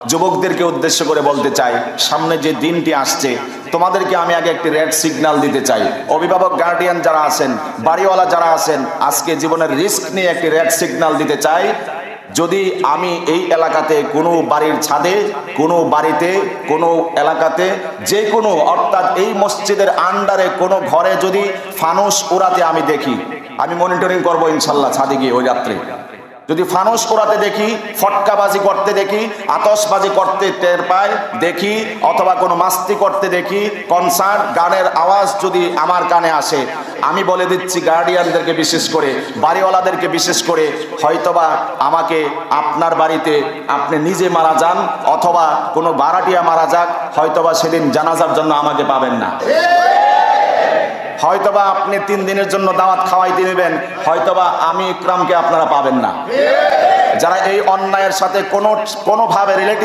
যুবকদেরকে উদ্দেশ্য করে বলতে চাই, সামনে যে দিনটি আসছে তোমাদেরকে আমি আগে একটি রেড সিগন্যাল দিতে চাই। অভিভাবক গার্ডিয়ান যারা আছেন, বাড়িওয়ালা যারা আছেন, আজকে জীবনের রিস্ক নিয়ে একটি রেড সিগন্যাল দিতে চাই। যদি আমি এই এলাকাতে কোনো বাড়ির ছাদে, কোনো বাড়িতে, কোনো এলাকাতে, যে কোনো অর্থাৎ এই মসজিদের আন্ডারে কোনো ঘরে যদি ফানুস উড়াতে আমি দেখি, আমি মনিটরিং করবো ইনশাল্লাহ ছাদে গিয়ে। ওই রাত্রে যদি ফানুস উড়াতে দেখি, ফটকাবাজি করতে দেখি, আতশবাজি করতে টের পাই দেখি, অথবা কোনো মাস্তি করতে দেখি, কনসার্ট গানের আওয়াজ যদি আমার কানে আসে, আমি বলে দিচ্ছি গার্ডিয়ানদেরকে বিশেষ করে, বাড়িওয়ালাদেরকে বিশেষ করে, হয়তোবা আমাকে আপনার বাড়িতে আপনি নিজে মারা যান অথবা কোনো ভাড়াটিয়া মারা যাক, হয়তোবা সেদিন জানাজার জন্য আমাকে পাবেন না। হয়তোবা আপনি 3 দিনের জন্য দাওয়াত খাওয়াইতে নেবেন, হয়তোবা আমি ইকরামকে আপনারা পাবেন না। যারা এই অন্যায়ের সাথে কোনোভাবে রিলেটিভ